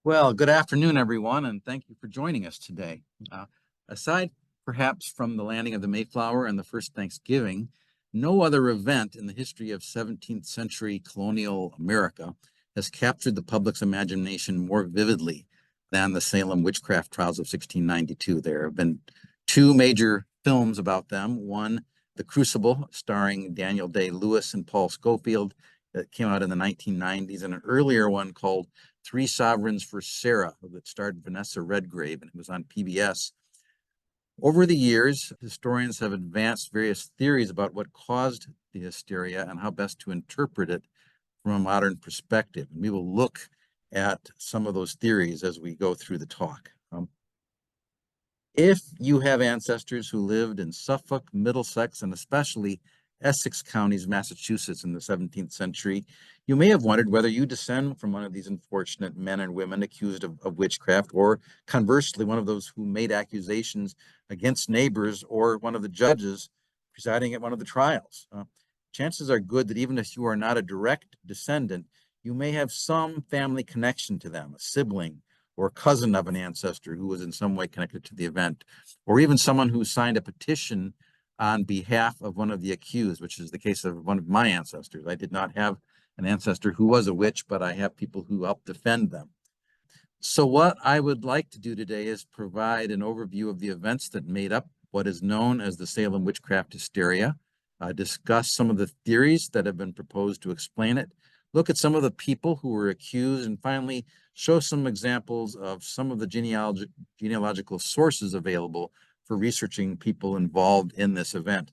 Well, good afternoon, everyone, and thank you for joining us today. Aside perhaps from the landing of the Mayflower and the first Thanksgiving, no other event in the history of 17th century colonial America has captured the public's imagination more vividly than the Salem Witchcraft Trials of 1692. There have been two major films about them. One, The Crucible, starring Daniel Day-Lewis and Paul Scofield, that came out in the 1990s, and an earlier one called Three Sovereigns for Sarah that starred Vanessa Redgrave, and it was on PBS. Over the years, historians have advanced various theories about what caused the hysteria and how best to interpret it from a modern perspective. And we will look at some of those theories as we go through the talk. If you have ancestors who lived in Suffolk, Middlesex, and especially Essex counties, Massachusetts in the 17th century, you may have wondered whether you descend from one of these unfortunate men and women accused of witchcraft, or conversely, one of those who made accusations against neighbors or one of the judges presiding at one of the trials. Chances are good that even if you are not a direct descendant, you may have some family connection to them, a sibling, or cousin of an ancestor who was in some way connected to the event, or even someone who signed a petition on behalf of one of the accused, which is the case of one of my ancestors. I did not have an ancestor who was a witch, but I have people who helped defend them. So what I would like to do today is provide an overview of the events that made up what is known as the Salem witchcraft hysteria, discuss some of the theories that have been proposed to explain it, look at some of the people who were accused, and finally show some examples of some of the genealogical sources available for researching people involved in this event.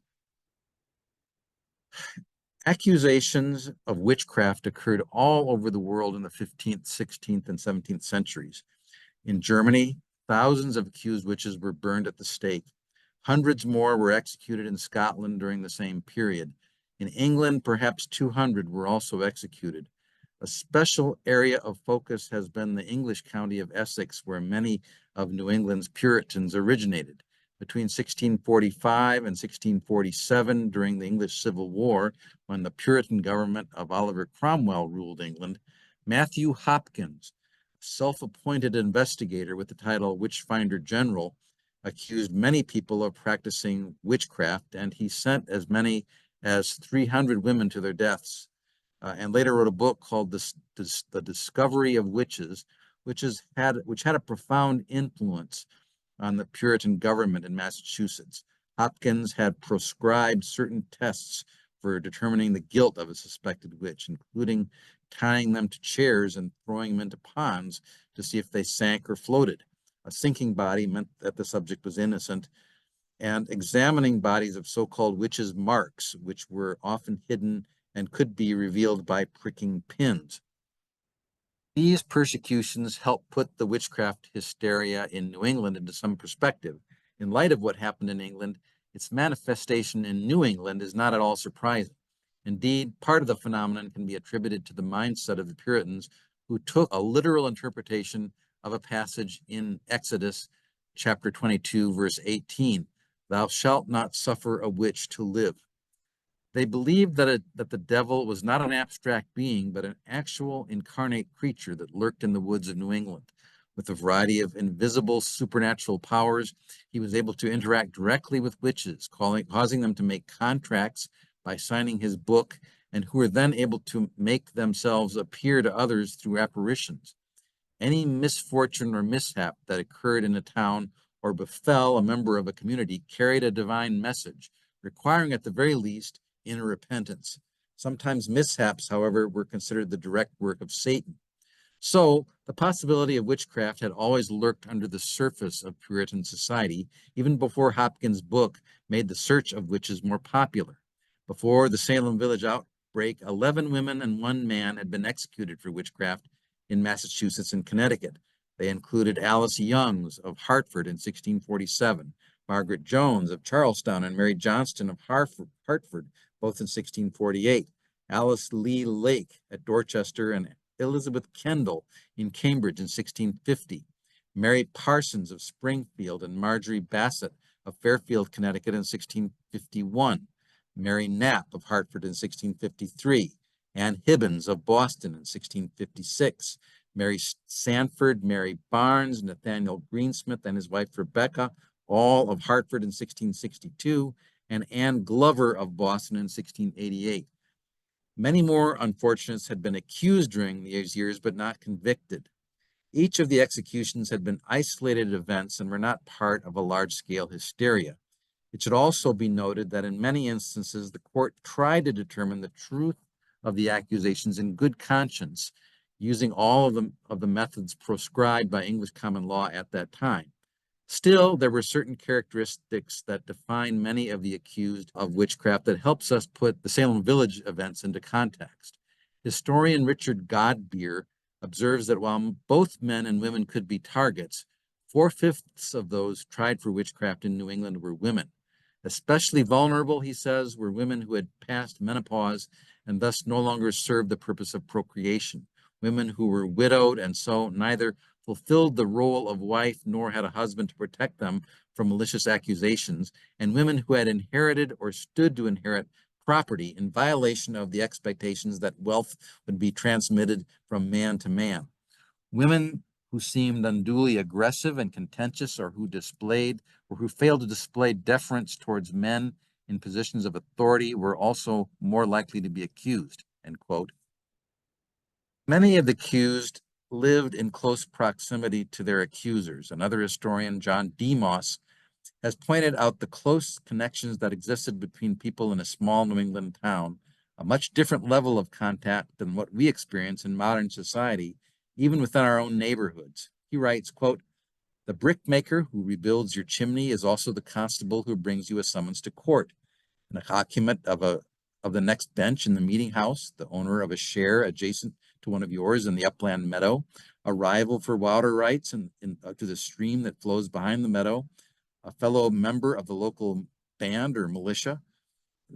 Accusations of witchcraft occurred all over the world in the 15th, 16th, and 17th centuries. In Germany, thousands of accused witches were burned at the stake. Hundreds more were executed in Scotland during the same period. In England, perhaps 200 were also executed. A special area of focus has been the English county of Essex, where many of New England's Puritans originated. Between 1645 and 1647, during the English Civil War, when the Puritan government of Oliver Cromwell ruled England, Matthew Hopkins, self-appointed investigator with the title Witchfinder General, accused many people of practicing witchcraft, and he sent as many as 300 women to their deaths, and later wrote a book called The Discovery of Witches, which had a profound influence on the Puritan government in Massachusetts. Hopkins had proscribed certain tests for determining the guilt of a suspected witch, including tying them to chairs and throwing them into ponds to see if they sank or floated. A sinking body meant that the subject was innocent, and examining bodies of so-called witches' marks, which were often hidden and could be revealed by pricking pins. These persecutions helped put the witchcraft hysteria in New England into some perspective. In light of what happened in England, its manifestation in New England is not at all surprising. Indeed, part of the phenomenon can be attributed to the mindset of the Puritans, who took a literal interpretation of a passage in Exodus chapter 22, verse 18, "Thou shalt not suffer a witch to live." They believed that the devil was not an abstract being, but an actual incarnate creature that lurked in the woods of New England. With a variety of invisible supernatural powers, he was able to interact directly with witches, causing them to make contracts by signing his book, and who were then able to make themselves appear to others through apparitions. Any misfortune or mishap that occurred in a town or befell a member of a community carried a divine message, requiring at the very least inner repentance. Sometimes mishaps, however, were considered the direct work of Satan. So the possibility of witchcraft had always lurked under the surface of Puritan society, even before Hopkins' book made the search of witches more popular. Before the Salem Village outbreak, 11 women and 1 man had been executed for witchcraft in Massachusetts and Connecticut. They included Alice Youngs of Hartford in 1647, Margaret Jones of Charlestown, and Mary Johnston of Hartford, both in 1648, Alice Lee Lake at Dorchester, and Elizabeth Kendall in Cambridge in 1650, Mary Parsons of Springfield, and Marjorie Bassett of Fairfield, Connecticut in 1651, Mary Knapp of Hartford in 1653, Anne Hibbins of Boston in 1656, Mary Sanford, Mary Barnes, Nathaniel Greensmith and his wife Rebecca, all of Hartford in 1662, and Anne Glover of Boston in 1688. Many more unfortunates had been accused during these years, but not convicted. Each of the executions had been isolated events and were not part of a large-scale hysteria. It should also be noted that in many instances, the court tried to determine the truth of the accusations in good conscience, using all of the methods prescribed by English common law at that time. Still, there were certain characteristics that define many of the accused of witchcraft that helps us put the Salem Village events into context. Historian Richard Godbeer observes that while both men and women could be targets, 4/5 of those tried for witchcraft in New England were women. Especially vulnerable, he says, were women who had passed menopause and thus no longer served the purpose of procreation, women who were widowed and so neither fulfilled the role of wife nor had a husband to protect them from malicious accusations, and women who had inherited or stood to inherit property in violation of the expectations that wealth would be transmitted from man to man. Women who seemed unduly aggressive and contentious or who failed to display deference towards men in positions of authority were also more likely to be accused, end quote. Many of the accused lived in close proximity to their accusers. Another historian, John Demos, has pointed out the close connections that existed between people in a small New England town, a much different level of contact than what we experience in modern society, even within our own neighborhoods. He writes, quote, "The brickmaker who rebuilds your chimney is also the constable who brings you a summons to court, an occupant of the next bench in the meeting house, the owner of a share adjacent to one of yours in the upland meadow, a rival for water rights to the stream that flows behind the meadow, a fellow member of the local band or militia,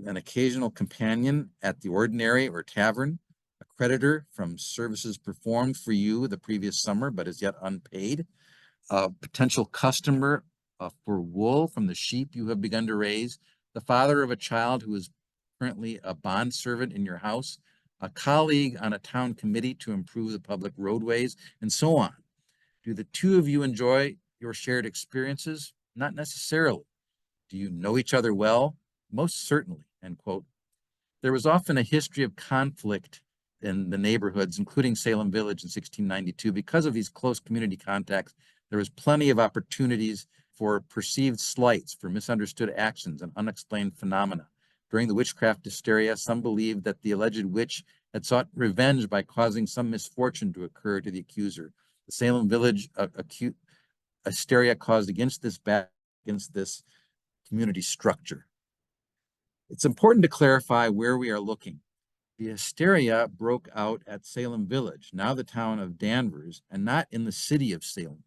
an occasional companion at the ordinary or tavern, a creditor from services performed for you the previous summer but is yet unpaid, a potential customer for wool from the sheep you have begun to raise, the father of a child who is currently a bond servant in your house, a colleague on a town committee to improve the public roadways, and so on. Do the two of you enjoy your shared experiences? Not necessarily. Do you know each other well? Most certainly, end quote. There was often a history of conflict in the neighborhoods, including Salem Village in 1692. Because of these close community contacts, there was plenty of opportunities for perceived slights, for misunderstood actions and unexplained phenomena. During the witchcraft hysteria, some believed that the alleged witch had sought revenge by causing some misfortune to occur to the accuser. The Salem Village hysteria caused against this community structure. It's important to clarify where we are looking. The hysteria broke out at Salem Village, now the town of Danvers, and not in the city of Salem.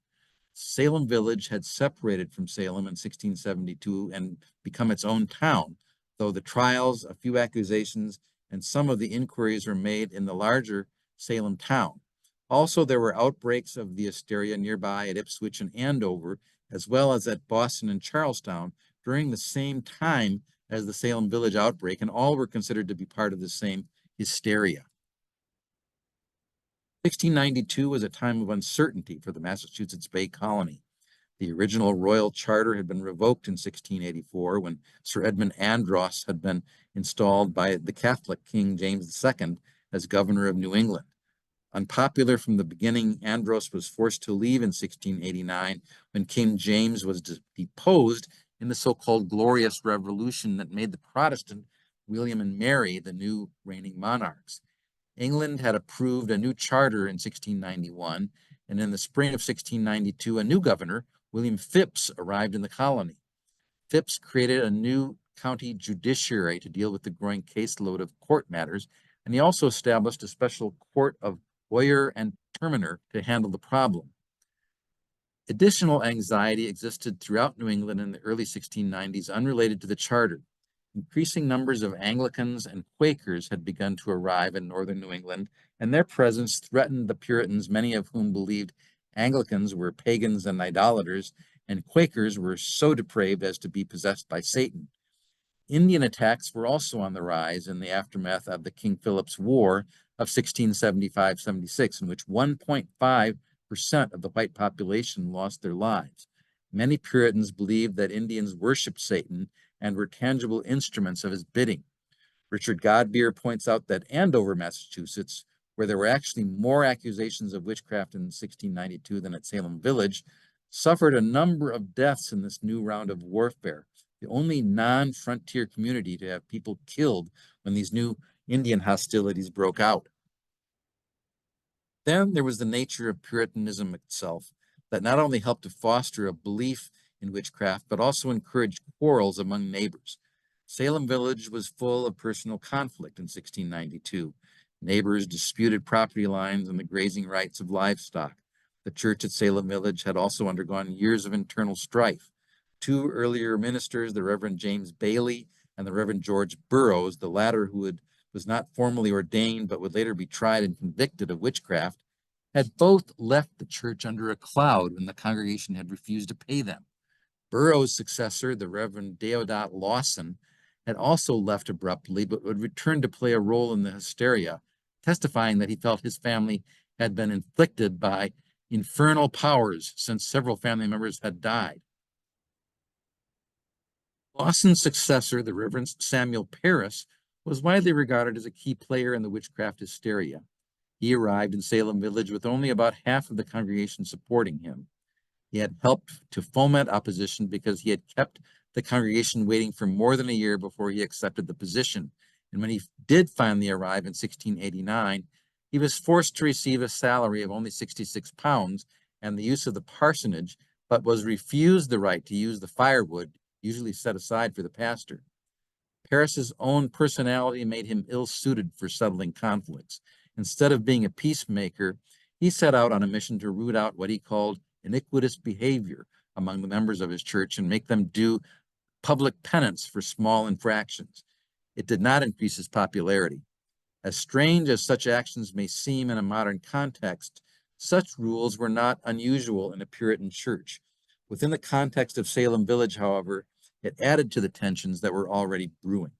Salem Village had separated from Salem in 1672 and become its own town, though the trials, a few accusations, and some of the inquiries were made in the larger Salem town. Also, there were outbreaks of the hysteria nearby at Ipswich and Andover, as well as at Boston and Charlestown during the same time as the Salem Village outbreak, and all were considered to be part of the same hysteria. 1692 was a time of uncertainty for the Massachusetts Bay Colony. The original royal charter had been revoked in 1684 when Sir Edmund Andros had been installed by the Catholic King James II as governor of New England. Unpopular from the beginning, Andros was forced to leave in 1689 when King James was deposed in the so-called Glorious Revolution that made the Protestant William and Mary the new reigning monarchs. England had approved a new charter in 1691, and in the spring of 1692, a new governor, William Phipps, arrived in the colony. Phipps created a new county judiciary to deal with the growing caseload of court matters, and he also established a special court of oyer and terminer to handle the problem. Additional anxiety existed throughout New England in the early 1690s unrelated to the charter. Increasing numbers of Anglicans and Quakers had begun to arrive in northern New England, and their presence threatened the Puritans, many of whom believed Anglicans were pagans and idolaters, and Quakers were so depraved as to be possessed by Satan. Indian attacks were also on the rise in the aftermath of the King Philip's War of 1675-76, in which 1.5% of the white population lost their lives. Many Puritans believed that Indians worshiped Satan and were tangible instruments of his bidding. Richard Godbeer points out that Andover, Massachusetts, where there were actually more accusations of witchcraft in 1692 than at Salem Village, suffered a number of deaths in this new round of warfare, the only non-frontier community to have people killed when these new Indian hostilities broke out. Then there was the nature of Puritanism itself, that not only helped to foster a belief in witchcraft, but also encouraged quarrels among neighbors. Salem Village was full of personal conflict in 1692. Neighbors disputed property lines and the grazing rights of livestock. The church at Salem Village had also undergone years of internal strife. Two earlier ministers, the Reverend James Bailey and the Reverend George Burroughs, the latter was not formally ordained but would later be tried and convicted of witchcraft, had both left the church under a cloud when the congregation had refused to pay them. Burroughs' successor, the Reverend Deodat Lawson, had also left abruptly but would return to play a role in the hysteria, testifying that he felt his family had been inflicted by infernal powers since several family members had died. Lawson's successor, the Reverend Samuel Parris, was widely regarded as a key player in the witchcraft hysteria. He arrived in Salem Village with only about half of the congregation supporting him. He had helped to foment opposition because he had kept the congregation waiting for more than a year before he accepted the position. And when he did finally arrive in 1689, he was forced to receive a salary of only 66 pounds and the use of the parsonage, but was refused the right to use the firewood usually set aside for the pastor. Parris's own personality made him ill-suited for settling conflicts. Instead of being a peacemaker, he set out on a mission to root out what he called iniquitous behavior among the members of his church and make them do public penance for small infractions. It did not increase his popularity. As strange as such actions may seem in a modern context, such rules were not unusual in a Puritan church. Within the context of Salem Village, however, it added to the tensions that were already brewing.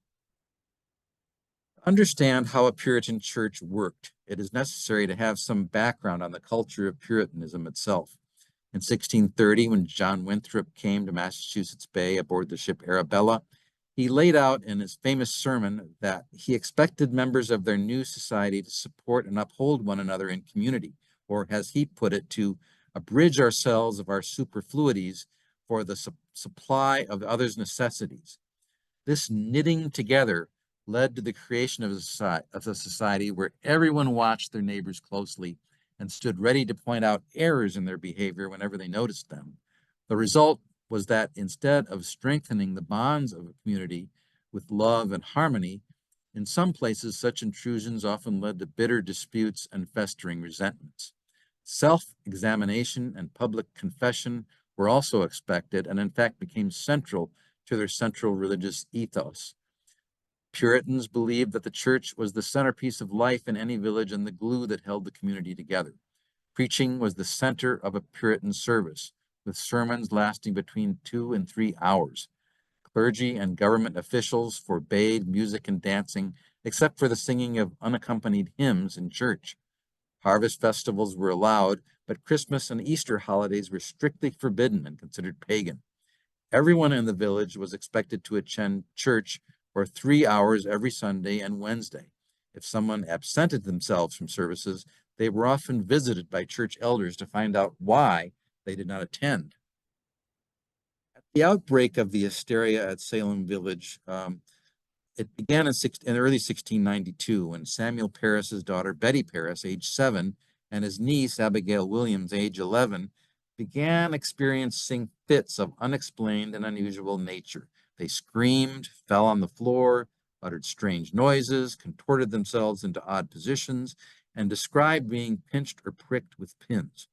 To understand how a Puritan church worked, it is necessary to have some background on the culture of Puritanism itself. In 1630, when John Winthrop came to Massachusetts Bay aboard the ship Arabella, he laid out in his famous sermon that he expected members of their new society to support and uphold one another in community, or as he put it, to abridge ourselves of our superfluities for the supply of others' necessities. This knitting together led to the creation of a society where everyone watched their neighbors closely and stood ready to point out errors in their behavior whenever they noticed them. The result was that instead of strengthening the bonds of a community with love and harmony, in some places such intrusions often led to bitter disputes and festering resentments. Self-examination and public confession were also expected and in fact became central to their central religious ethos. Puritans believed that the church was the centerpiece of life in any village and the glue that held the community together. Preaching was the center of a Puritan service, with sermons lasting between 2 and 3 hours. Clergy and government officials forbade music and dancing, except for the singing of unaccompanied hymns in church. Harvest festivals were allowed, but Christmas and Easter holidays were strictly forbidden and considered pagan. Everyone in the village was expected to attend church for 3 hours every Sunday and Wednesday. If someone absented themselves from services, they were often visited by church elders to find out why they did not attend. At the outbreak of the hysteria at Salem Village, it began in early 1692 when Samuel Parris's daughter, Betty Parris, age 7, and his niece, Abigail Williams, age 11, began experiencing fits of unexplained and unusual nature. They screamed, fell on the floor, uttered strange noises, contorted themselves into odd positions, and described being pinched or pricked with pins.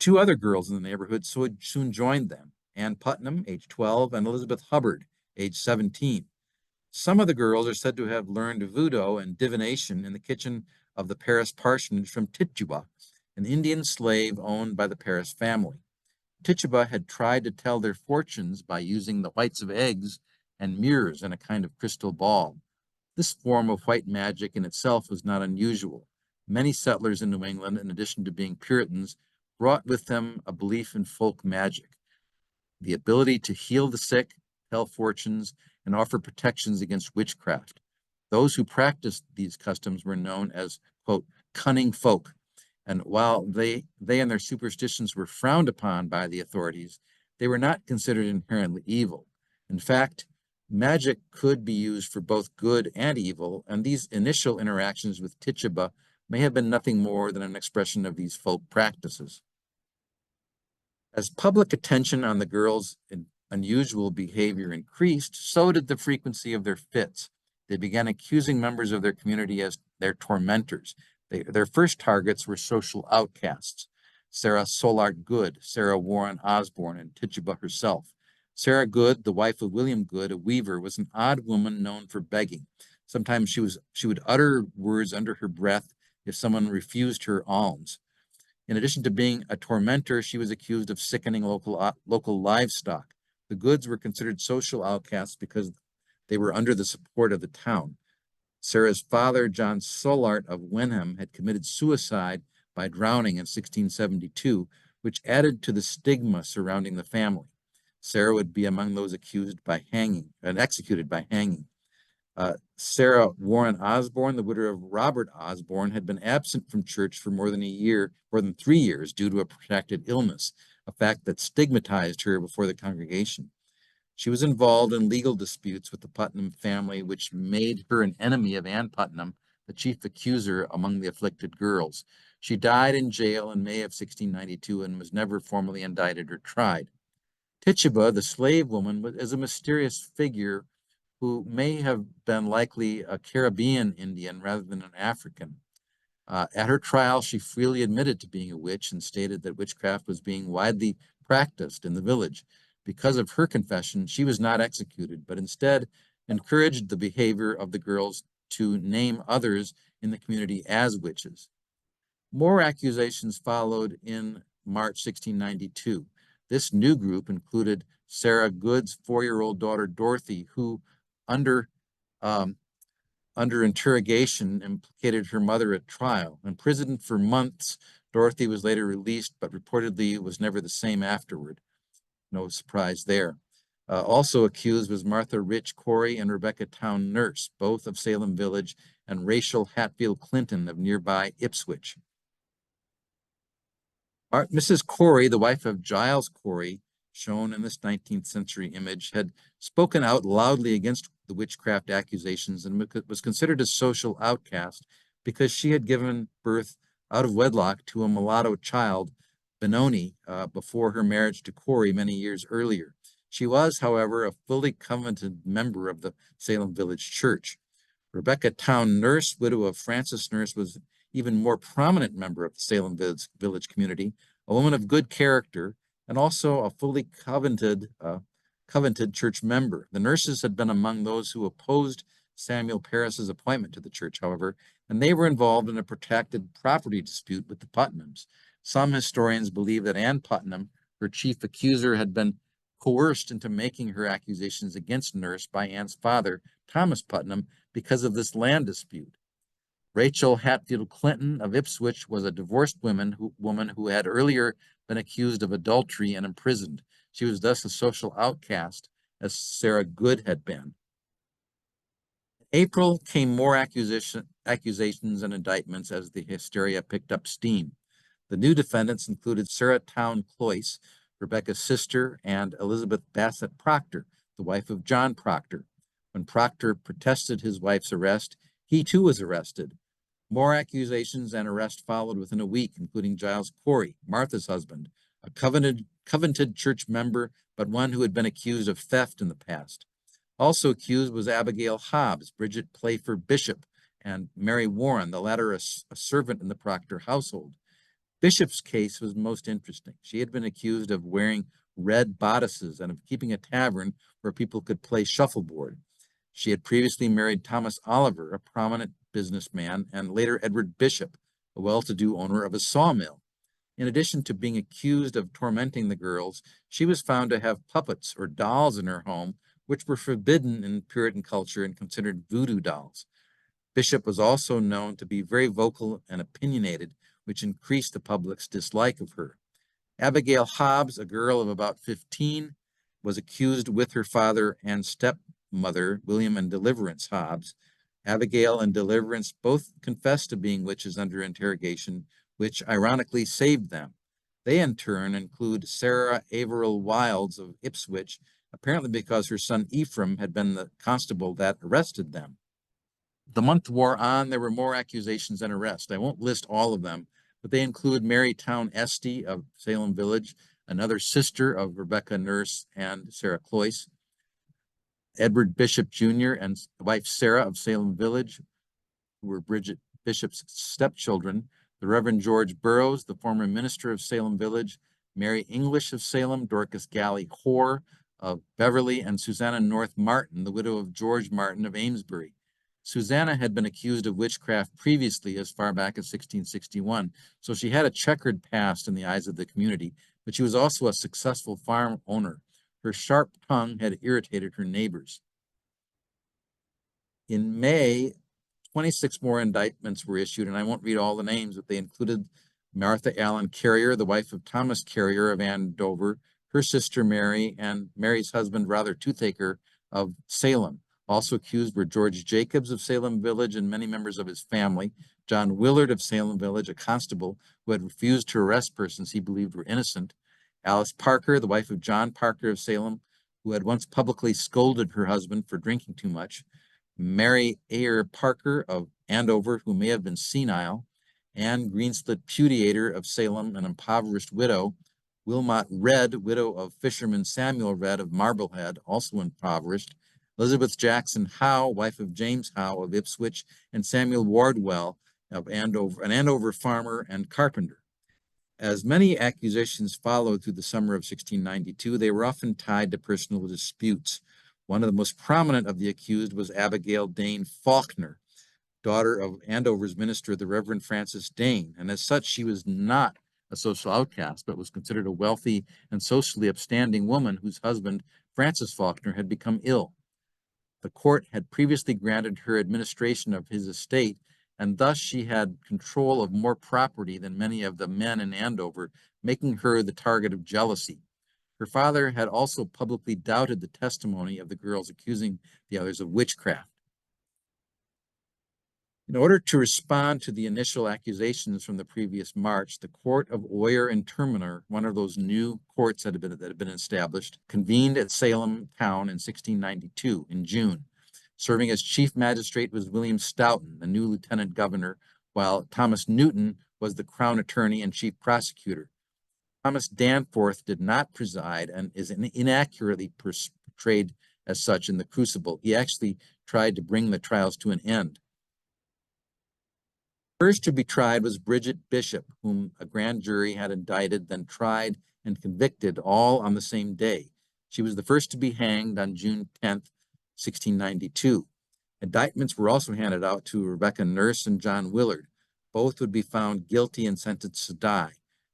2 other girls in the neighborhood soon joined them, Ann Putnam, age 12, and Elizabeth Hubbard, age 17. Some of the girls are said to have learned voodoo and divination in the kitchen of the Parris parsonage from Tituba, an Indian slave owned by the Parris family. Tituba had tried to tell their fortunes by using the whites of eggs and mirrors and a kind of crystal ball. This form of white magic in itself was not unusual. Many settlers in New England, in addition to being Puritans, brought with them a belief in folk magic, the ability to heal the sick, tell fortunes, and offer protections against witchcraft. Those who practiced these customs were known as, quote, cunning folk. And while they and their superstitions were frowned upon by the authorities, they were not considered inherently evil. In fact, magic could be used for both good and evil, and these initial interactions with Tituba may have been nothing more than an expression of these folk practices. As public attention on the girls' unusual behavior increased, so did the frequency of their fits. They began accusing members of their community as their tormentors. Their first targets were social outcasts: Sarah Soulard Good, Sarah Warren Osborne, and Tituba herself. Sarah Good, the wife of William Good, a weaver, was an odd woman known for begging. Sometimes she would utter words under her breath if someone refused her alms. In addition to being a tormentor, she was accused of sickening local livestock. The Goods were considered social outcasts because they were under the support of the town. Sarah's father, John Soulart of Wenham, had committed suicide by drowning in 1672, which added to the stigma surrounding the family. Sarah would be among those accused by hanging and executed by hanging. Sarah Warren Osborne, the widow of Robert Osborne, had been absent from church for more than 3 years due to a protracted illness, a fact that stigmatized her before the congregation. She was involved in legal disputes with the Putnam family, which made her an enemy of Ann Putnam, the chief accuser among the afflicted girls. She died in jail in May of 1692 and was never formally indicted or tried. Tituba, the slave woman, is a mysterious figure who may have been likely a Caribbean Indian rather than an African. At her trial, she freely admitted to being a witch and stated that witchcraft was being widely practiced in the village. Because of her confession, she was not executed, but instead encouraged the behavior of the girls to name others in the community as witches. More accusations followed in March 1692. This new group included Sarah Good's 4-year-old daughter, Dorothy, who, under interrogation, implicated her mother at trial. Imprisoned for months, Dorothy was later released, but reportedly was never the same afterward. No surprise there. Also accused was Martha Rich Corey and Rebecca Town Nurse, both of Salem Village, and Rachel Hatfield Clinton of nearby Ipswich. Mrs. Corey, the wife of Giles Corey, shown in this 19th century image, had spoken out loudly against the witchcraft accusations and was considered a social outcast because she had given birth out of wedlock to a mulatto child, Benoni, before her marriage to Corey many years earlier. She was, however, a fully covenanted member of the Salem Village Church. Rebecca Town Nurse, widow of Francis Nurse, was even more prominent member of the Salem Village community, a woman of good character, and also a fully covenanted church member. The Nurses had been among those who opposed Samuel Parris's appointment to the church, however, and they were involved in a protracted property dispute with the Putnams. Some historians believe that Ann Putnam, her chief accuser, had been coerced into making her accusations against Nurse by Ann's father, Thomas Putnam, because of this land dispute. Rachel Hatfield Clinton of Ipswich was a divorced woman who had earlier been accused of adultery and imprisoned. She was thus a social outcast, as Sarah Good had been. In April came more accusations and indictments as the hysteria picked up steam. The new defendants included Sarah Town Cloyce, Rebecca's sister, and Elizabeth Bassett Proctor, the wife of John Proctor. When Proctor protested his wife's arrest, he too was arrested. More accusations and arrest followed within a week, including Giles Corey, Martha's husband, a covenanted church member, but one who had been accused of theft in the past. Also accused was Abigail Hobbs, Bridget Playfair Bishop, and Mary Warren, the latter a servant in the Proctor household. Bishop's case was most interesting. She had been accused of wearing red bodices and of keeping a tavern where people could play shuffleboard. She had previously married Thomas Oliver, a prominent businessman, and later Edward Bishop, a well-to-do owner of a sawmill. In addition to being accused of tormenting the girls, she was found to have puppets or dolls in her home which were forbidden in Puritan culture and considered voodoo dolls. Bishop was also known to be very vocal and opinionated, which increased the public's dislike of her. Abigail Hobbs, a girl of about 15, was accused with her father and stepmother, William and Deliverance Hobbs. Abigail and Deliverance both confessed to being witches under interrogation, which ironically saved them. They in turn include Sarah Averill Wilds of Ipswich, apparently because her son Ephraim had been the constable that arrested them. The month wore on, there were more accusations and arrests. I won't list all of them, but they include Mary Town Esty of Salem Village, another sister of Rebecca Nurse and Sarah Cloyce, Edward Bishop Jr. and wife Sarah of Salem Village, who were Bridget Bishop's stepchildren, the Reverend George Burroughs, the former minister of Salem Village, Mary English of Salem, Dorcas Galley Hoare of Beverly, and Susanna North Martin, the widow of George Martin of Amesbury. Susanna had been accused of witchcraft previously as far back as 1661, so she had a checkered past in the eyes of the community, but she was also a successful farm owner. Her sharp tongue had irritated her neighbors. In May, 26 more indictments were issued, and I won't read all the names, but they included Martha Allen Carrier, the wife of Thomas Carrier of Andover, her sister Mary, and Mary's husband, rather Toothaker of Salem. Also accused were George Jacobs of Salem Village and many members of his family, John Willard of Salem Village, a constable who had refused to arrest persons he believed were innocent, Alice Parker, the wife of John Parker of Salem, who had once publicly scolded her husband for drinking too much, Mary Ayer Parker of Andover, who may have been senile, Anne Greenslit Putiator of Salem, an impoverished widow, Wilmot Redd, widow of fisherman Samuel Redd of Marblehead, also impoverished, Elizabeth Jackson Howe, wife of James Howe of Ipswich, and Samuel Wardwell of Andover, an Andover farmer and carpenter. As many accusations followed through the summer of 1692, they were often tied to personal disputes. One of the most prominent of the accused was Abigail Dane Faulkner, daughter of Andover's minister, the Reverend Francis Dane, and as such, she was not a social outcast, but was considered a wealthy and socially upstanding woman whose husband, Francis Faulkner, had become ill. The court had previously granted her administration of his estate, and thus she had control of more property than many of the men in Andover, making her the target of jealousy. Her father had also publicly doubted the testimony of the girls, accusing the others of witchcraft. In order to respond to the initial accusations from the previous March, the Court of Oyer and Terminer, one of those new courts that had been established, convened at Salem town in 1692 in June. Serving as chief magistrate was William Stoughton, the new lieutenant governor, while Thomas Newton was the crown attorney and chief prosecutor. Thomas Danforth did not preside and is inaccurately portrayed as such in the Crucible. He actually tried to bring the trials to an end. First to be tried was Bridget Bishop, whom a grand jury had indicted, then tried and convicted, all on the same day. She was the first to be hanged on June 10th, 1692. Indictments were also handed out to Rebecca Nurse and John Willard. Both would be found guilty and sentenced to die.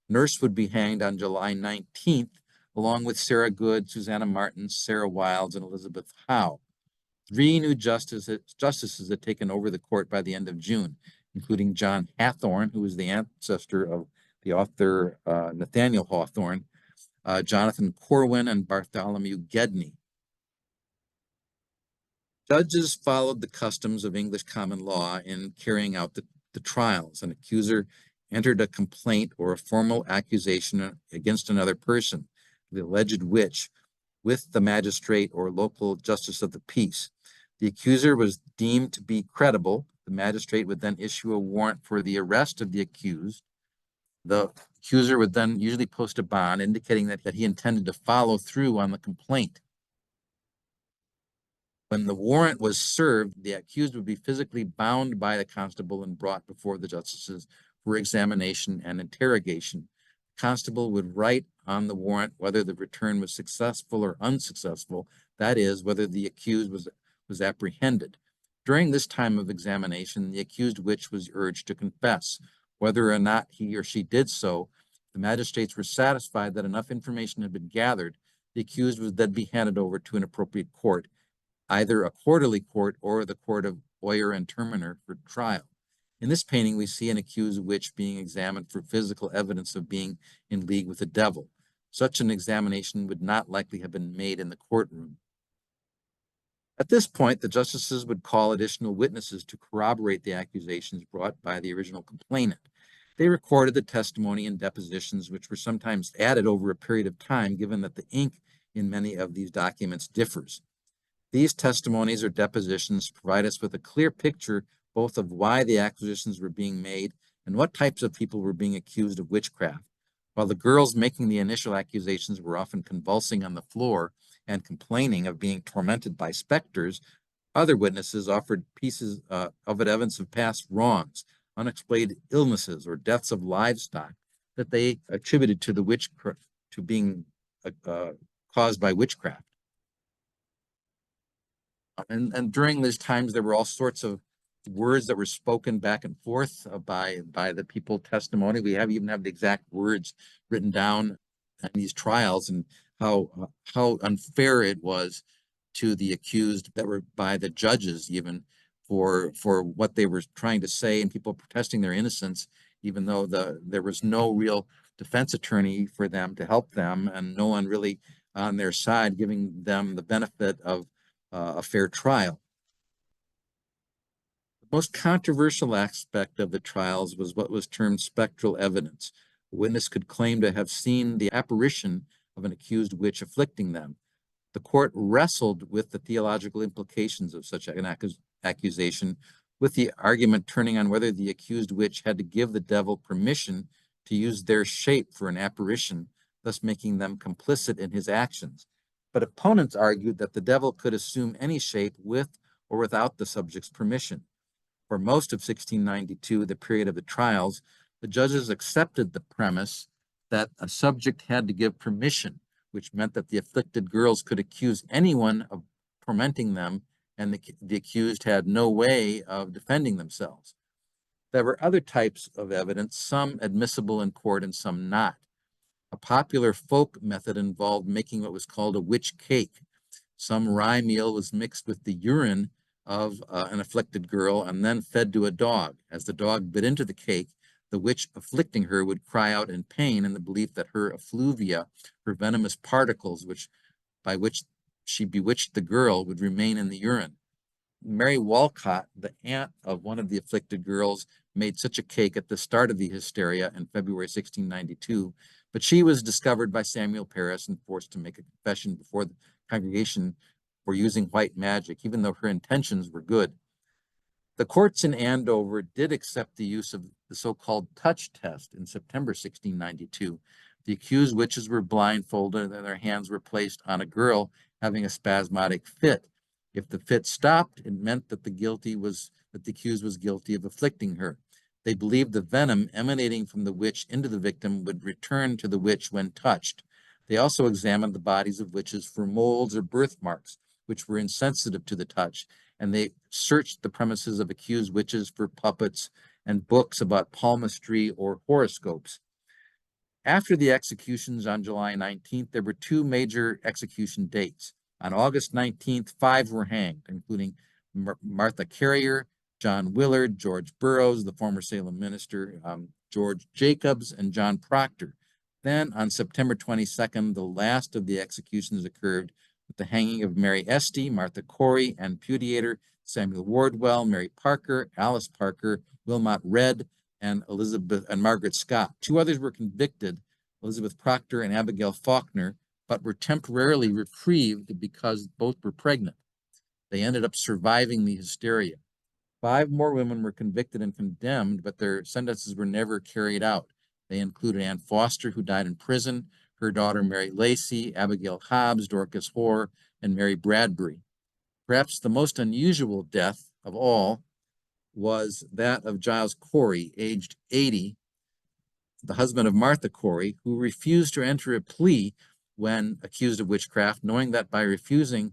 Nurse would be hanged on July 19th, along with Sarah Good, Susanna Martin, Sarah Wilds, and Elizabeth Howe. 3 new justices had taken over the court by the end of June, including John Hathorne, who was the ancestor of the author Nathaniel Hawthorne, Jonathan Corwin, and Bartholomew Gedney. Judges followed the customs of English common law in carrying out the trials. An accuser entered a complaint or a formal accusation against another person, the alleged witch, with the magistrate or local justice of the peace. The accuser was deemed to be credible. The magistrate would then issue a warrant for the arrest of the accused. The accuser would then usually post a bond indicating that he intended to follow through on the complaint. When the warrant was served, the accused would be physically bound by the constable and brought before the justices for examination and interrogation. The constable would write on the warrant whether the return was successful or unsuccessful, that is, whether the accused was apprehended. During this time of examination, the accused witch was urged to confess. Whether or not he or she did so, the magistrates were satisfied that enough information had been gathered The accused would then be handed over to an appropriate court, either a quarterly court or the court of oyer and terminer for trial. In this painting, we see an accused witch being examined for physical evidence of being in league with the devil. Such an examination would not likely have been made in the courtroom. At this point, the justices would call additional witnesses to corroborate the accusations brought by the original complainant. They recorded the testimony and depositions, which were sometimes added over a period of time, given that the ink in many of these documents differs. These testimonies or depositions provide us with a clear picture both of why the accusations were being made and what types of people were being accused of witchcraft. While the girls making the initial accusations were often convulsing on the floor and complaining of being tormented by specters, other witnesses offered pieces of evidence of past wrongs, unexplained illnesses, or deaths of livestock that they attributed to the witchcraft, to being caused by witchcraft. And during these times, there were all sorts of words that were spoken back and forth by the people testimony. We even have the exact words written down in these trials, and how unfair it was to the accused, that were by the judges even, for what they were trying to say, and people protesting their innocence, even though there was no real defense attorney for them to help them, and no one really on their side giving them the benefit of a fair trial. The most controversial aspect of the trials was what was termed spectral evidence. A witness could claim to have seen the apparition of an accused witch afflicting them. The court wrestled with the theological implications of such an accusation, with the argument turning on whether the accused witch had to give the devil permission to use their shape for an apparition, thus making them complicit in his actions. But opponents argued that the devil could assume any shape with or without the subject's permission. For most of 1692, the period of the trials, the judges accepted the premise that a subject had to give permission, which meant that the afflicted girls could accuse anyone of tormenting them, and the accused had no way of defending themselves. There were other types of evidence, some admissible in court and some not. A popular folk method involved making what was called a witch cake. Some rye meal was mixed with the urine of an afflicted girl and then fed to a dog. As the dog bit into the cake, the witch afflicting her would cry out in pain in the belief that her effluvia, her venomous particles, by which she bewitched the girl, would remain in the urine. Mary Walcott, the aunt of one of the afflicted girls, made such a cake at the start of the hysteria in February 1692, but she was discovered by Samuel Parris and forced to make a confession before the congregation for using white magic, even though her intentions were good. The courts in Andover did accept the use of the so-called touch test in September 1692. The accused witches were blindfolded and their hands were placed on a girl having a spasmodic fit. If the fit stopped, it meant that the accused was guilty of afflicting her. They believed the venom emanating from the witch into the victim would return to the witch when touched. They also examined the bodies of witches for molds or birthmarks, which were insensitive to the touch, and they searched the premises of accused witches for puppets and books about palmistry or horoscopes. After the executions on July 19th, there were two major execution dates. On August 19th, 5 were hanged, including Martha Carrier, John Willard, George Burroughs, the former Salem minister, George Jacobs, and John Proctor. Then on September 22nd, the last of the executions occurred with the hanging of Mary Estey, Martha Corey, and Pudiator, Samuel Wardwell, Mary Parker, Alice Parker, Wilmot Redd, and Margaret Scott. Two others were convicted, Elizabeth Proctor and Abigail Faulkner, but were temporarily reprieved because both were pregnant. They ended up surviving the hysteria. 5 more women were convicted and condemned, but their sentences were never carried out. They included Anne Foster, who died in prison, her daughter Mary Lacey, Abigail Hobbs, Dorcas Hoare, and Mary Bradbury. Perhaps the most unusual death of all was that of Giles Corey, aged 80, the husband of Martha Corey, who refused to enter a plea when accused of witchcraft, knowing that by refusing,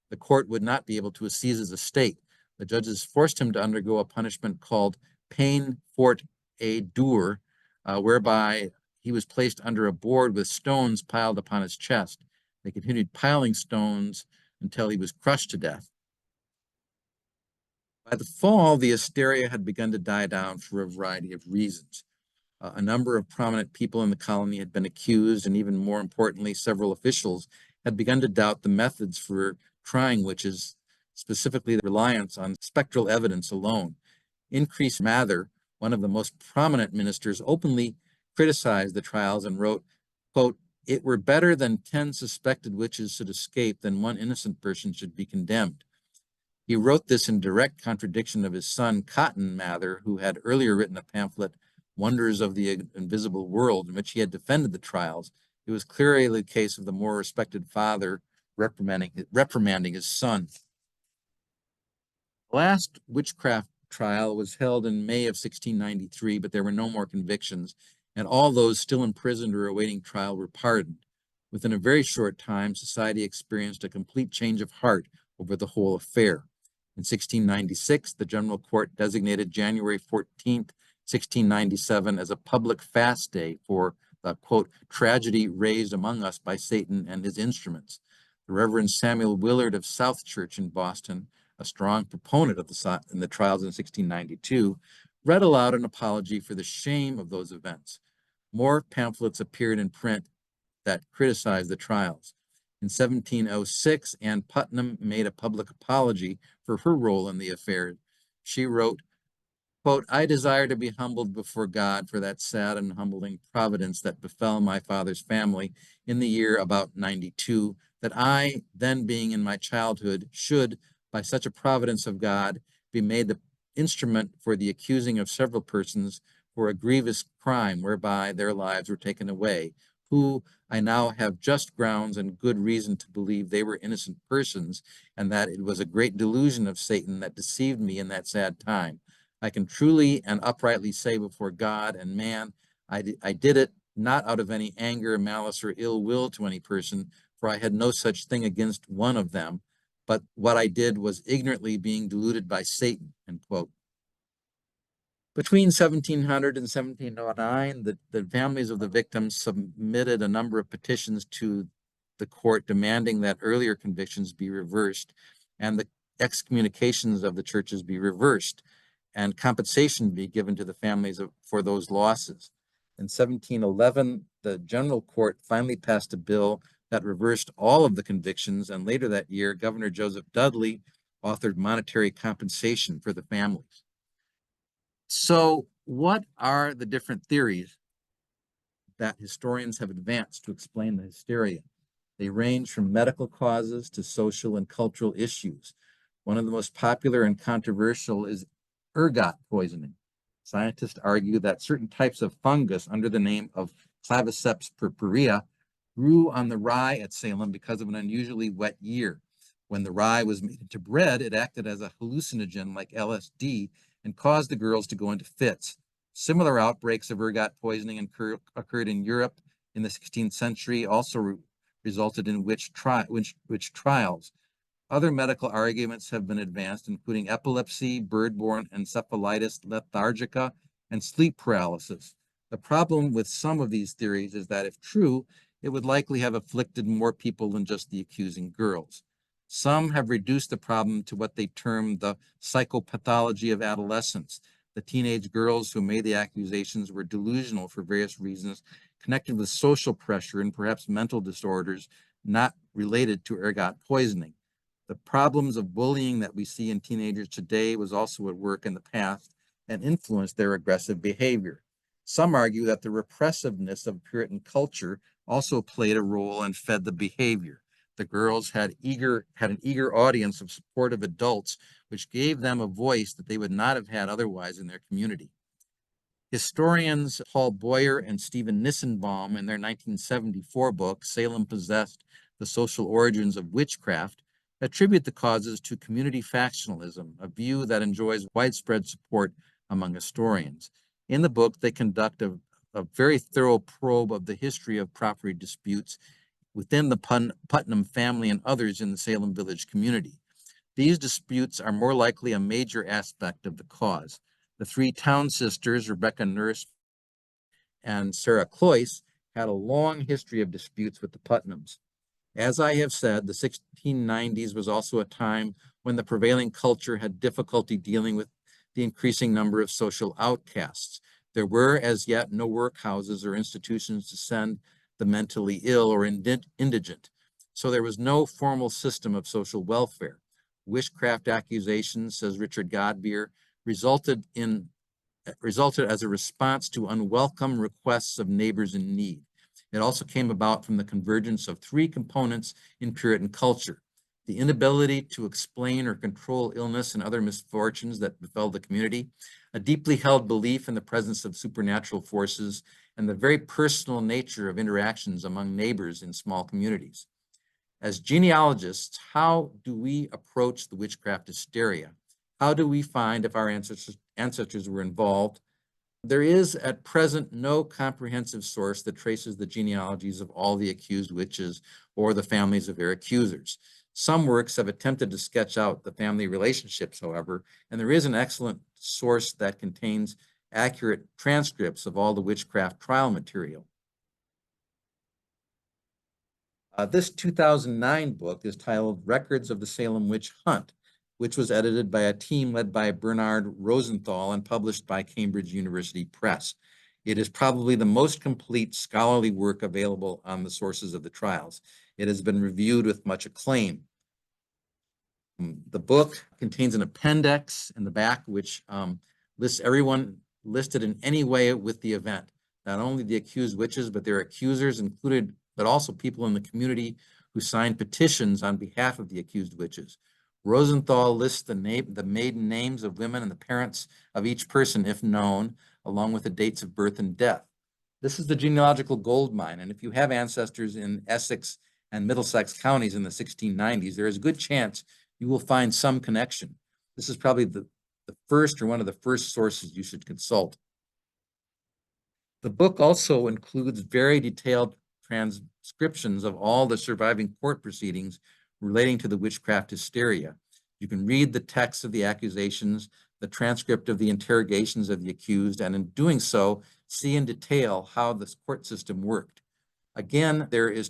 the court would not be able to seize his estate. The judges forced him to undergo a punishment called peine forte et dure, whereby he was placed under a board with stones piled upon his chest. They continued piling stones until he was crushed to death. By the fall, the hysteria had begun to die down for a variety of reasons. A number of prominent people in the colony had been accused, and even more importantly, several officials had begun to doubt the methods for trying witches, specifically the reliance on spectral evidence alone. Increase Mather, one of the most prominent ministers, openly criticized the trials and wrote, quote, "It were better than 10 suspected witches should escape than one innocent person should be condemned." He wrote this in direct contradiction of his son, Cotton Mather, who had earlier written a pamphlet, Wonders of the Invisible World, in which he had defended the trials. It was clearly the case of the more respected father reprimanding his son. The last witchcraft trial was held in May of 1693, but there were no more convictions, and all those still imprisoned or awaiting trial were pardoned. Within a very short time, society experienced a complete change of heart over the whole affair. In 1696, the General Court designated January 14th, 1697 as a public fast day for the, quote, tragedy raised among us by Satan and his instruments. The Reverend Samuel Willard of South Church in Boston, a strong proponent of the trials in 1692, read aloud an apology for the shame of those events. More pamphlets appeared in print that criticized the trials. In 1706, Ann Putnam made a public apology for her role in the affair. She wrote, quote, "I desire to be humbled before God for that sad and humbling providence that befell my father's family in the year about 92, that I, then being in my childhood, should, by such a providence of God, be made the instrument for the accusing of several persons for a grievous crime whereby their lives were taken away, who I now have just grounds and good reason to believe they were innocent persons, and that it was a great delusion of Satan that deceived me in that sad time. I can truly and uprightly say before God and man, I did it not out of any anger, malice, or ill will to any person, for I had no such thing against one of them, but what I did was ignorantly being deluded by Satan," end quote. Between 1700 and 1709, the families of the victims submitted a number of petitions to the court demanding that earlier convictions be reversed and the excommunications of the churches be reversed and compensation be given to the families for those losses. In 1711, the General Court finally passed a bill that reversed all of the convictions, and later that year, Governor Joseph Dudley authored monetary compensation for the families. So, what are the different theories that historians have advanced to explain the hysteria? They range from medical causes to social and cultural issues. One of the most popular and controversial is ergot poisoning. Scientists argue that certain types of fungus under the name of Claviceps purpurea grew on the rye at Salem because of an unusually wet year. When the rye was made into bread, it acted as a hallucinogen like LSD and caused the girls to go into fits. Similar outbreaks of ergot poisoning occurred in Europe in the 16th century, also resulted in witch trials. Other medical arguments have been advanced, including epilepsy, bird-borne encephalitis lethargica, and sleep paralysis. The problem with some of these theories is that, if true, it would likely have afflicted more people than just the accusing girls. Some have reduced the problem to what they term the psychopathology of adolescence. The teenage girls who made the accusations were delusional for various reasons, connected with social pressure and perhaps mental disorders not related to ergot poisoning. The problems of bullying that we see in teenagers today was also at work in the past and influenced their aggressive behavior. Some argue that the repressiveness of Puritan culture also played a role and fed the behavior. The girls had an eager audience of supportive adults, which gave them a voice that they would not have had otherwise in their community. Historians Paul Boyer and Stephen Nissenbaum, in their 1974 book, Salem Possessed: The Social Origins of Witchcraft, attribute the causes to community factionalism, a view that enjoys widespread support among historians. In the book, they conduct a very thorough probe of the history of property disputes within the Putnam family and others in the Salem village community. These disputes are more likely a major aspect of the cause. The three town sisters, Rebecca Nurse and Sarah Cloyce, had a long history of disputes with the Putnams. As I have said, the 1690s was also a time when the prevailing culture had difficulty dealing with the increasing number of social outcasts. There were as yet no workhouses or institutions to send the mentally ill or indigent. So there was no formal system of social welfare. Witchcraft accusations, says Richard Godbeer, resulted as a response to unwelcome requests of neighbors in need. It also came about from the convergence of three components in Puritan culture: the inability to explain or control illness and other misfortunes that befell the community, a deeply held belief in the presence of supernatural forces, and the very personal nature of interactions among neighbors in small communities. As genealogists, how do we approach the witchcraft hysteria? How do we find if our ancestors were involved? There is at present no comprehensive source that traces the genealogies of all the accused witches or the families of their accusers. Some works have attempted to sketch out the family relationships, however, and there is an excellent source that contains accurate transcripts of all the witchcraft trial material. This 2009 book is titled Records of the Salem Witch Hunt, which was edited by a team led by Bernard Rosenthal and published by Cambridge University Press. It is probably the most complete scholarly work available on the sources of the trials. It has been reviewed with much acclaim. The book contains an appendix in the back, which lists everyone listed in any way with the event, not only the accused witches, but their accusers included, but also people in the community who signed petitions on behalf of the accused witches. Rosenthal lists the maiden names of women and the parents of each person, if known, along with the dates of birth and death. This is the genealogical gold mine, and if you have ancestors in Essex and Middlesex counties in the 1690s, there is a good chance you will find some connection. This is probably the first or one of the first sources you should consult. The book also includes very detailed transcriptions of all the surviving court proceedings relating to the witchcraft hysteria. You can read the text of the accusations, the transcript of the interrogations of the accused, and in doing so, see in detail how this court system worked. Again, this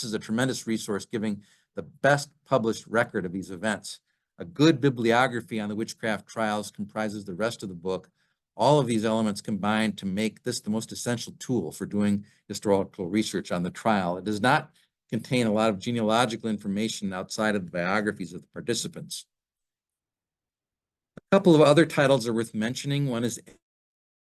is a tremendous resource giving the best published record of these events. A good bibliography on the witchcraft trials comprises the rest of the book. All of these elements combine to make this the most essential tool for doing historical research on the trial. It does not contain a lot of genealogical information outside of the biographies of the participants. A couple of other titles are worth mentioning. One is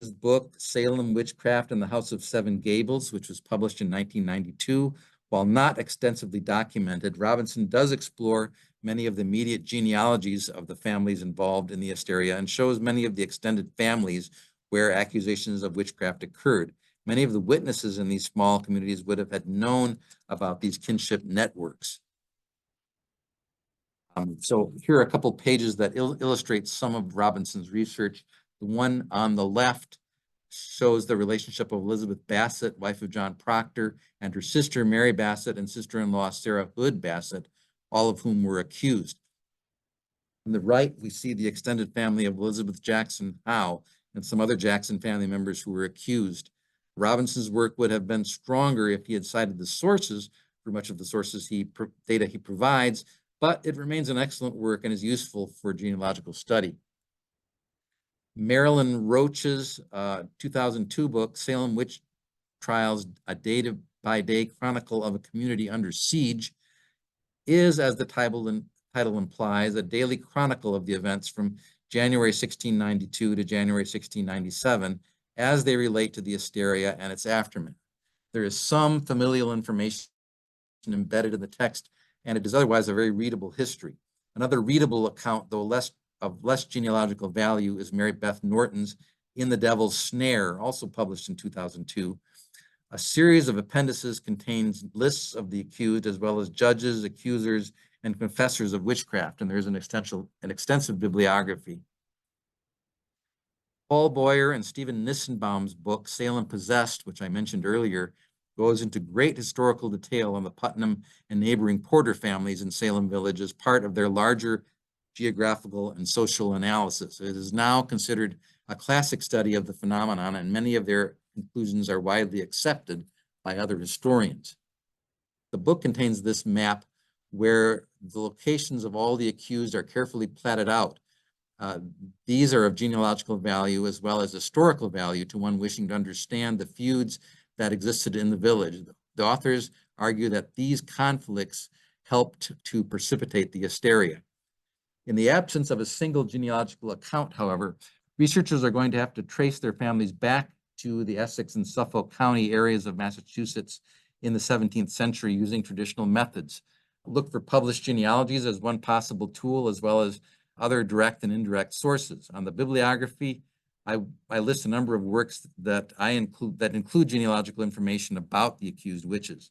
his book, Salem Witchcraft and the House of Seven Gables, which was published in 1992. While not extensively documented, Robinson does explore many of the immediate genealogies of the families involved in the hysteria and shows many of the extended families where accusations of witchcraft occurred. Many of the witnesses in these small communities would have had known about these kinship networks. So here are a couple pages that illustrate some of Robinson's research. The one on the left shows the relationship of Elizabeth Bassett, wife of John Proctor, and her sister Mary Bassett and sister-in-law Sarah Hood Bassett, all of whom were accused. On the right, we see the extended family of Elizabeth Jackson Howe and some other Jackson family members who were accused. Robinson's work would have been stronger if he had cited the sources for much of the data he provides, but it remains an excellent work and is useful for genealogical study. Marilyn Roach's 2002 book, Salem Witch Trials, a day-by-day chronicle of a community under siege, is, as the title implies, a daily chronicle of the events from January 1692 to January 1697 as they relate to the hysteria and its aftermath. There is some familial information embedded in the text, and it is otherwise a very readable history. Another readable account, though of less genealogical value, is Mary Beth Norton's In the Devil's Snare, also published in 2002. A series of appendices contains lists of the accused, as well as judges, accusers, and confessors of witchcraft, and there's an extensive bibliography. Paul Boyer and Stephen Nissenbaum's book, Salem Possessed, which I mentioned earlier, goes into great historical detail on the Putnam and neighboring Porter families in Salem Village as part of their larger geographical and social analysis. It is now considered a classic study of the phenomenon, and many of their conclusions are widely accepted by other historians. The book contains this map where the locations of all the accused are carefully platted out. These are of genealogical value as well as historical value to one wishing to understand the feuds that existed in the village. The authors argue that these conflicts helped to precipitate the hysteria. In the absence of a single genealogical account, however, researchers are going to have to trace their families back to the Essex and Suffolk County areas of Massachusetts in the 17th century using traditional methods. Look for published genealogies as one possible tool, as well as other direct and indirect sources. On the bibliography, I list a number of works that include genealogical information about the accused witches.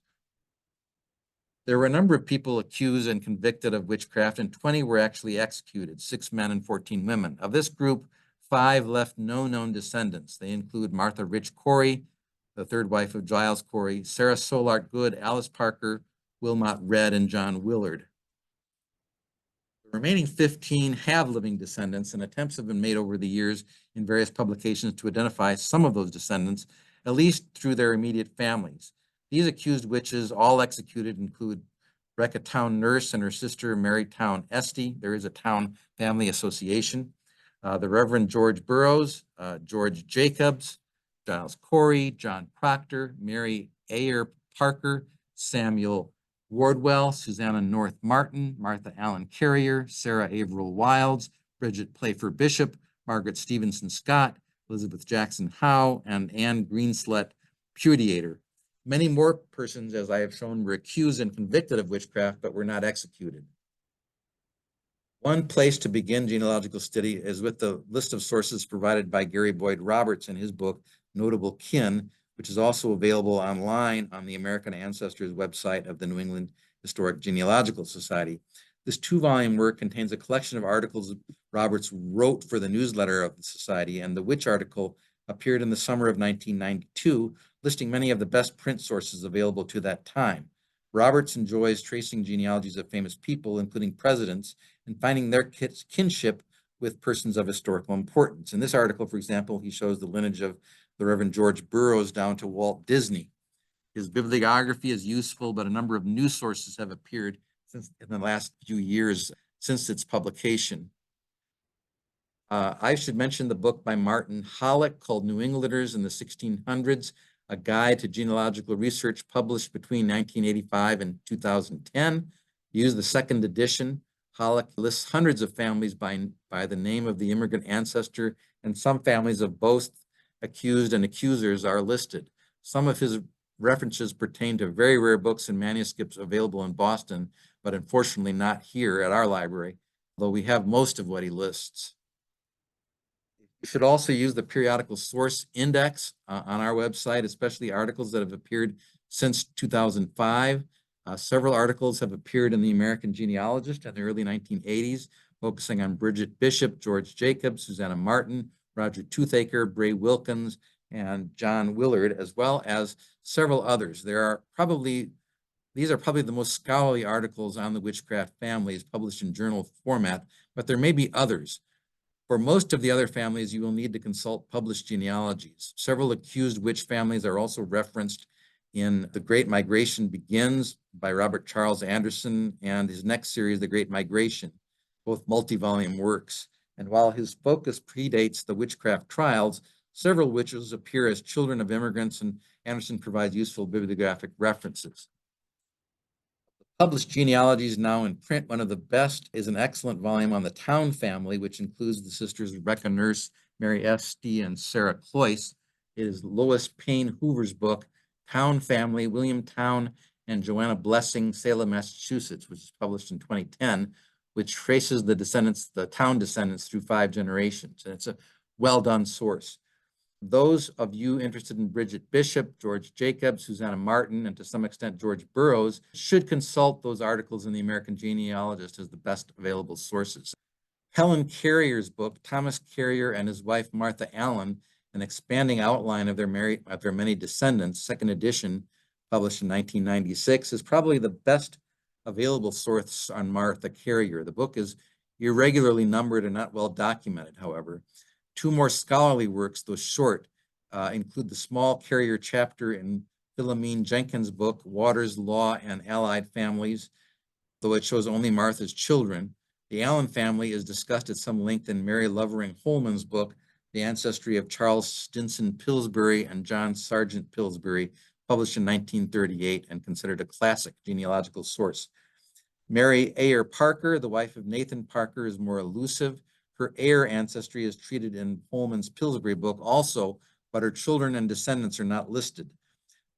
There were a number of people accused and convicted of witchcraft, and 20 were actually executed, 6 men and 14 women. Of this group, 5 left no known descendants. They include Martha Rich Corey, the third wife of Giles Corey, Sarah Solart Good, Alice Parker, Wilmot Red, and John Willard. The remaining 15 have living descendants, and attempts have been made over the years in various publications to identify some of those descendants, at least through their immediate families. These accused witches, all executed, include Rebecca Town Nurse and her sister Mary Town Esty. There is a town family association. The Reverend George Burroughs, George Jacobs, Giles Corey, John Proctor, Mary Ayer Parker, Samuel Wardwell, Susanna North Martin, Martha Allen Carrier, Sarah Averill Wilds, Bridget Playfer Bishop, Margaret Stevenson Scott, Elizabeth Jackson Howe, and Anne Greenslet Pudiator. Many more persons, as I have shown, were accused and convicted of witchcraft, but were not executed. One place to begin genealogical study is with the list of sources provided by Gary Boyd Roberts in his book, Notable Kin, which is also available online on the American Ancestors website of the New England Historic Genealogical Society. This 2-volume work contains a collection of articles Roberts wrote for the newsletter of the Society, and the witch article appeared in the summer of 1992, listing many of the best print sources available to that time. Roberts enjoys tracing genealogies of famous people, including presidents, and finding their kinship with persons of historical importance. In this article, for example, he shows the lineage of the Reverend George Burroughs down to Walt Disney. His bibliography is useful, but a number of new sources have appeared in the last few years since its publication. I should mention the book by Martin Hollick called New Englanders in the 1600s, a guide to genealogical research, published between 1985 and 2010. Use the second edition. Hollick lists hundreds of families by the name of the immigrant ancestor, and some families of both accused and accusers are listed. Some of his references pertain to very rare books and manuscripts available in Boston, but unfortunately not here at our library, though we have most of what he lists. You should also use the periodical source index on our website, especially articles that have appeared since 2005. Several articles have appeared in the American Genealogist in the early 1980s, focusing on Bridget Bishop, George Jacobs, Susanna Martin, Roger Toothaker, Bray Wilkins, and John Willard, as well as several others. These are probably the most scholarly articles on the witchcraft families published in journal format, but there may be others. For most of the other families, you will need to consult published genealogies. Several accused witch families are also referenced in The Great Migration Begins by Robert Charles Anderson and his next series, The Great Migration, both multi-volume works. And while his focus predates the witchcraft trials, several witches appear as children of immigrants, and Anderson provides useful bibliographic references. Published genealogies now in print. One of the best is an excellent volume on the Town family, which includes the sisters Rebecca Nurse, Mary Esty, and Sarah Cloyce. It is Lois Payne Hoover's book, Town Family, William Town and Joanna Blessing, Salem, Massachusetts, which is published in 2010, which traces the Town descendants through 5 generations. And it's a well-done source. Those of you interested in Bridget Bishop, George Jacobs, Susanna Martin, and to some extent George Burroughs should consult those articles in the American Genealogist as the best available sources. Helen Carrier's book, Thomas Carrier and his wife Martha Allen, an expanding outline of their many descendants, second edition, published in 1996, is probably the best available source on Martha Carrier. The book is irregularly numbered and not well documented, however. 2 more scholarly works, though short, include the small Carrier chapter in Philomene Jenkins' book, Waters, Law, and Allied Families, though it shows only Martha's children. The Allen family is discussed at some length in Mary Lovering Holman's book, The Ancestry of Charles Stinson Pillsbury and John Sargent Pillsbury, published in 1938 and considered a classic genealogical source. Mary Ayer Parker, the wife of Nathan Parker, is more elusive. Her Ayer ancestry is treated in Holman's Pillsbury book also, but her children and descendants are not listed.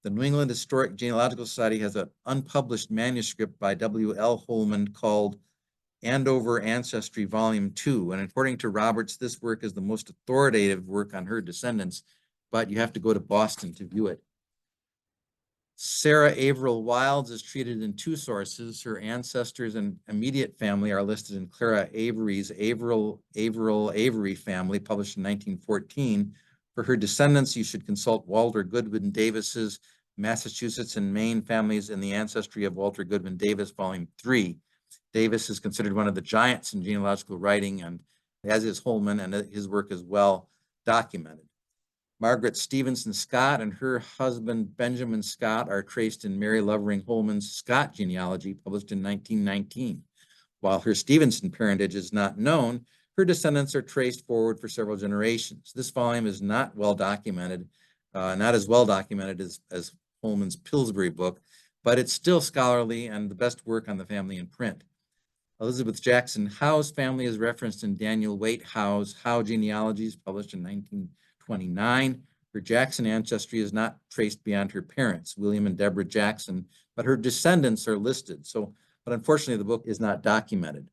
The New England Historic Genealogical Society has an unpublished manuscript by W.L. Holman called Andover Ancestry Volume 2. And according to Roberts, this work is the most authoritative work on her descendants, but you have to go to Boston to view it. Sarah Averill Wilds is treated in two sources. Her ancestors and immediate family are listed in Clara Avery's Averill Avery family, published in 1914. For her descendants, you should consult Walter Goodwin Davis's Massachusetts and Maine families in the Ancestry of Walter Goodwin Davis, Volume 3. Davis is considered one of the giants in genealogical writing, and as is Holman, and his work is well documented. Margaret Stevenson Scott and her husband Benjamin Scott are traced in Mary Lovering Holman's Scott genealogy, published in 1919. While her Stevenson parentage is not known, her descendants are traced forward for several generations. This volume is not well documented, not as well documented as Holman's Pillsbury book, but it's still scholarly and the best work on the family in print. Elizabeth Jackson Howe's family is referenced in Daniel Waite Howe's Howe Genealogies, published in 1929. Her Jackson ancestry is not traced beyond her parents, William and Deborah Jackson, but her descendants are listed. But unfortunately, the book is not documented.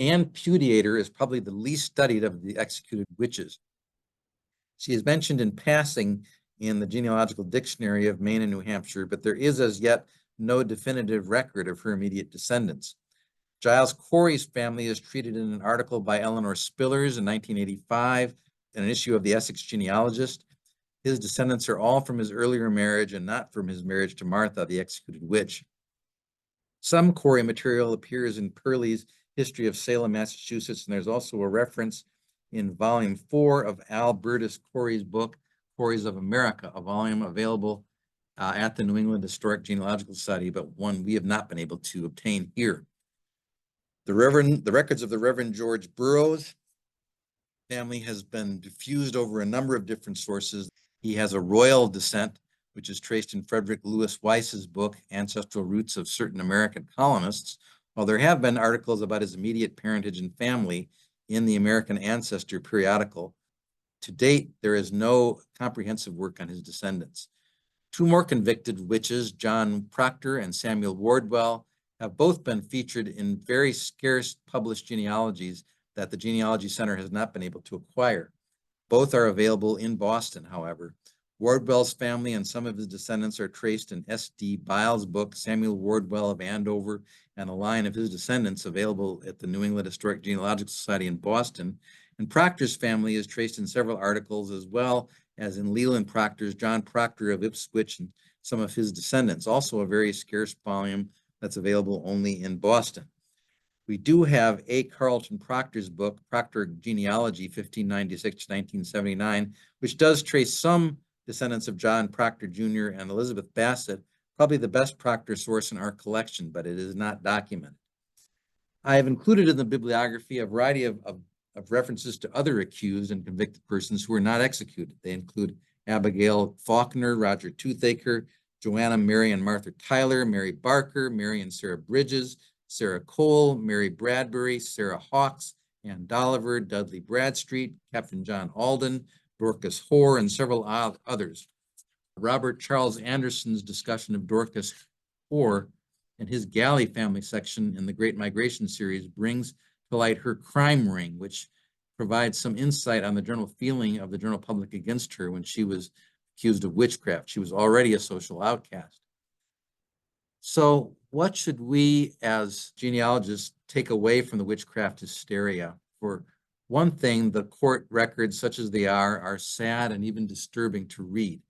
Anne Pudeator is probably the least studied of the executed witches. She is mentioned in passing in the Genealogical Dictionary of Maine and New Hampshire, but there is as yet no definitive record of her immediate descendants. Giles Corey's family is treated in an article by Eleanor Spillers in 1985 in an issue of the Essex Genealogist. His descendants are all from his earlier marriage and not from his marriage to Martha, the executed witch. Some Corey material appears in Purley's History of Salem, Massachusetts, and there's also a reference in Volume 4 of Albertus Corey's book, Corys of America, a volume available at the New England Historic Genealogical Society, but one we have not been able to obtain here. The records of the Reverend George Burroughs family has been diffused over a number of different sources. He has a royal descent, which is traced in Frederick Lewis Weiss's book, Ancestral Roots of Certain American Colonists, while there have been articles about his immediate parentage and family in the American Ancestor periodical. To date, there is no comprehensive work on his descendants. Two more convicted witches, John Proctor and Samuel Wardwell, have both been featured in very scarce published genealogies that the Genealogy Center has not been able to acquire. Both are available in Boston, however. Wardwell's family and some of his descendants are traced in S.D. Biles' book, Samuel Wardwell of Andover, and a line of his descendants available at the New England Historic Genealogical Society in Boston. And Proctor's family is traced in several articles, as well as in Leland Proctor's John Proctor of Ipswich and some of his descendants, also a very scarce volume that's available only in Boston. We do have A. Carlton Proctor's book, Proctor Genealogy, 1596 to 1979, which does trace some descendants of John Proctor Jr. and Elizabeth Bassett, probably the best Proctor source in our collection, but it is not documented. I have included in the bibliography a variety of references to other accused and convicted persons who were not executed. They include Abigail Faulkner, Roger Toothaker, Joanna Mary and Martha Tyler, Mary Barker, Mary and Sarah Bridges, Sarah Cole, Mary Bradbury, Sarah Hawkes, Ann Dolliver, Dudley Bradstreet, Captain John Alden, Dorcas Hoare, and several others. Robert Charles Anderson's discussion of Dorcas Hoare and his Galley family section in the Great Migration series brings to light her crime ring, which provides some insight on the general feeling of the general public against her when she was accused of witchcraft. She was already a social outcast. So what should we as genealogists take away from the witchcraft hysteria? For one thing, the court records, such as they are sad and even disturbing to read.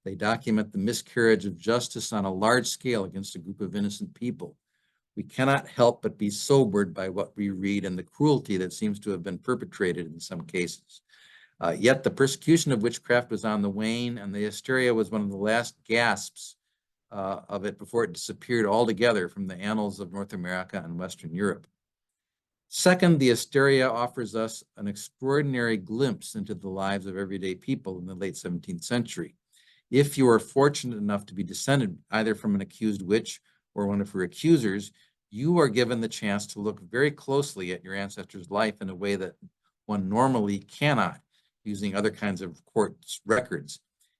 They document the miscarriage of justice on a large scale against a group of innocent people. We cannot help but be sobered by what we read and the cruelty that seems to have been perpetrated in some cases. Yet the persecution of witchcraft was on the wane, and the hysteria was one of the last gasps of it before it disappeared altogether from the annals of North America and Western Europe. Second, the hysteria offers us an extraordinary glimpse into the lives of everyday people in the late 17th century. If you are fortunate enough to be descended either from an accused witch or one of her accusers, you are given the chance to look very closely at your ancestor's life in a way that one normally cannot, using other kinds of court records.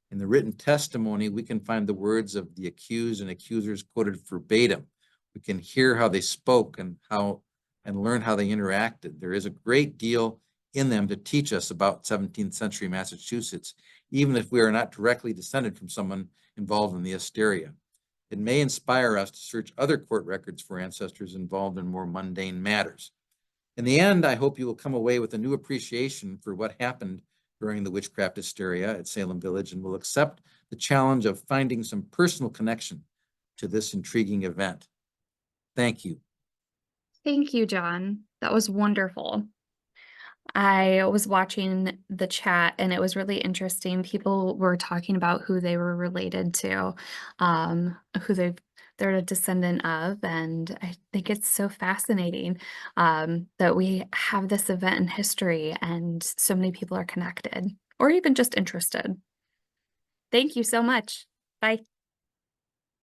In the written testimony, we can find the words of the accused and accusers quoted verbatim. We can hear how they spoke and learn how they interacted. There is a great deal in them to teach us about 17th century Massachusetts, even if we are not directly descended from someone involved in the hysteria. It may inspire us to search other court records for ancestors involved in more mundane matters. In the end, I hope you will come away with a new appreciation for what happened during the witchcraft hysteria at Salem Village and will accept the challenge of finding some personal connection to this intriguing event. Thank you. Thank you, John. That was wonderful. I was watching the chat and it was really interesting. People were talking about who they were related to, who they're a descendant of, and I think it's so fascinating that we have this event in history and so many people are connected or even just interested. Thank you so much. Bye.